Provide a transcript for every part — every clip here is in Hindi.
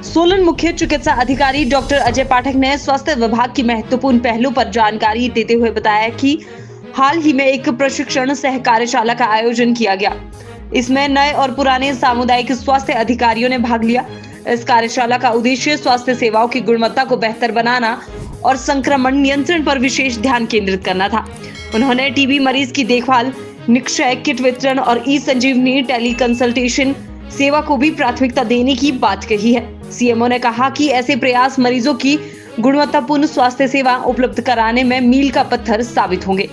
सोलन मुख्य चिकित्सा अधिकारी डॉक्टर अजय पाठक ने स्वास्थ्य विभाग की महत्वपूर्ण पहलों पर जानकारी देते हुए बताया कि हाल ही में एक प्रशिक्षण सह कार्यशाला का आयोजन किया गया। इसमें नए और पुराने सामुदायिक स्वास्थ्य अधिकारियों ने भाग लिया। इस कार्यशाला का उद्देश्य स्वास्थ्य सेवाओं की गुणवत्ता को बेहतर बनाना और संक्रमण नियंत्रण पर विशेष ध्यान केंद्रित करना था। उन्होंने टीबी मरीज की देखभाल, निक्षय किट वितरण और ई संजीवनी टेली कंसल्टेशन सेवा को भी प्राथमिकता देने की बात कही है। सीएमओ ने कहा कि ऐसे प्रयास मरीजों की गुणवत्तापूर्ण स्वास्थ्य सेवा उपलब्ध कराने में मील का पत्थर साबित होंगे।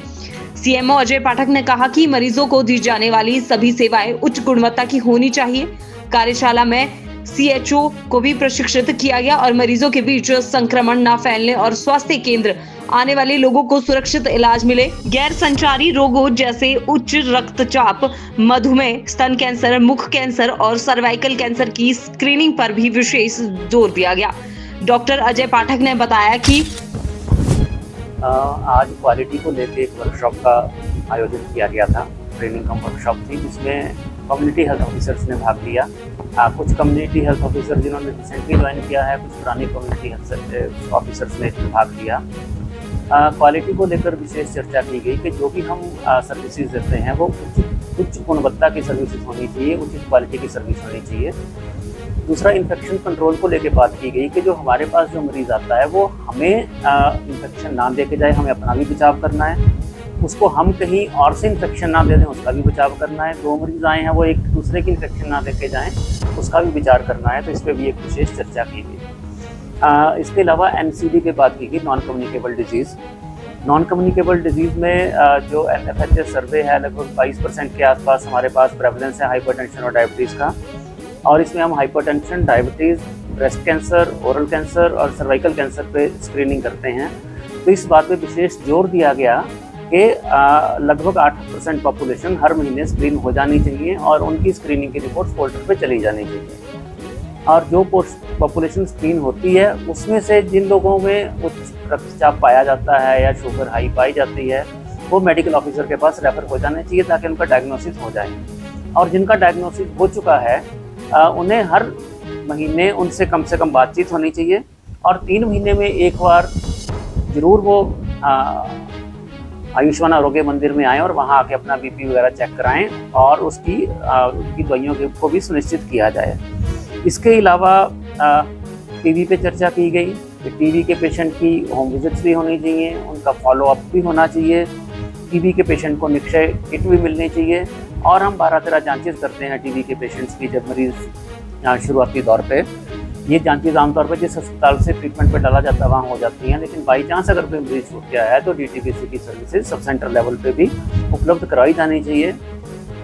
सीएमओ अजय पाठक ने कहा कि मरीजों को दी जाने वाली सभी सेवाएं उच्च गुणवत्ता की होनी चाहिए। कार्यशाला में सीएचओ को भी प्रशिक्षित किया गया और मरीजों के बीच संक्रमण न फैलने और स्वास्थ्य केंद्र आने वाले लोगों को सुरक्षित इलाज मिले। गैर संचारी रोगों जैसे उच्च रक्तचाप, मधुमेह, स्तन कैंसर, मुख कैंसर और सर्वाइकल कैंसर की स्क्रीनिंग पर भी विशेष जोर दिया गया। डॉक्टर अजय पाठक ने बताया कि आज क्वालिटी को लेकर एक वर्कशॉप का आयोजन किया गया था। ट्रेनिंग कम वर्कशॉप थी जिसमें कम्युनिटी हेल्थ ऑफिसर्स ने भाग लिया। कुछ कम्युनिटी हेल्थ ऑफिसर जिन्होंने रिसेंटली ज्वाइन किया है, कुछ पुराने कम्युनिटी हेल्थ ऑफिसर्स ने इसमें भाग लिया। क्वालिटी को लेकर विशेष चर्चा की गई कि जो भी हम सर्विसेज देते हैं वो उच्च गुणवत्ता की सर्विसेज होनी चाहिए, उचित क्वालिटी की सर्विस होनी चाहिए। दूसरा, इन्फेक्शन कंट्रोल को लेकर बात की गई कि जो हमारे पास जो मरीज़ आता है वो हमें इन्फेक्शन ना दे के जाए, हमें अपना भी बचाव करना है, उसको हम कहीं और से इन्फेक्शन ना दे दें, उसका भी बचाव करना है। दो मरीज़ आए हैं वो एक दूसरे की इन्फेक्शन ना देके जाएं, उसका भी विचार करना है। तो इस पर भी एक विशेष चर्चा की गई। इसके अलावा NCD की बात की गई, non communicable disease. Non communicable disease में जो NFHS सर्वे है, लगभग 22% के आसपास हमारे पास प्रेवलेंस है हाइपरटेंशन और डायबिटीज़ का। और इसमें हम hypertension, diabetes, breast cancer, oral cancer और सर्वाइकल कैंसर पे स्क्रीनिंग करते हैं। तो इस बात पे विशेष जोर दिया गया कि लगभग 8% पॉपुलेशन हर महीने स्क्रीन हो जानी चाहिए और उनकी स्क्रीनिंग की रिपोर्ट फोल्डर पे चली जानी चाहिए। और जो पॉपुलेशन स्क्रीन होती है उसमें से जिन लोगों में उच्च रक्तचाप पाया जाता है या शुगर हाई पाई जाती है वो मेडिकल ऑफिसर के पास रेफर हो जाने चाहिए ताकि उनका डायग्नोसिस हो जाए। और जिनका डायग्नोसिस हो चुका है उन्हें हर महीने उनसे कम से कम बातचीत होनी चाहिए और 3 महीने में एक बार ज़रूर वो आयुष्मान आरोग्य मंदिर में आएँ और वहाँ आके अपना BP वगैरह चेक कराएं और उसकी दवाइयों को भी सुनिश्चित किया जाए। इसके अलावा टीबी पे चर्चा की गई कि टीबी के पेशेंट की होम विजिट्स भी होनी चाहिए, उनका फॉलोअप भी होना चाहिए। टीबी के पेशेंट को निक्षय किट भी मिलनी चाहिए और हम 12-13 जांचेस करते हैं टीबी के पेशेंट्स की जब मरीज़ शुरुआती दौर पे। ये जांचेस आमतौर पर जिस अस्पताल से ट्रीटमेंट पे डाला जाता है वहाँ हो जाती हैं, लेकिन बाई चांस अगर कोई मरीज छूट गया है तो DTPC की सर्विसेज सब सेंटर लेवल पे भी उपलब्ध कराई जानी चाहिए।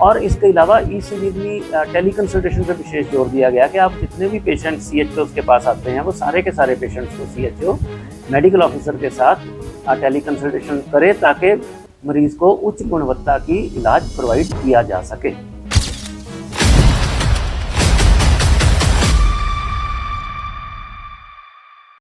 और इसके अलावा ई संजीवनी टेली कंसल्टेशन पर विशेष जोर दिया गया कि आप जितने भी पेशेंट CHO के पास आते हैं वो सारे के सारे पेशेंट्स को CHO मेडिकल ऑफिसर के साथ टेली कंसल्टेशन करें ताकि मरीज़ को उच्च गुणवत्ता की इलाज प्रोवाइड किया जा सके।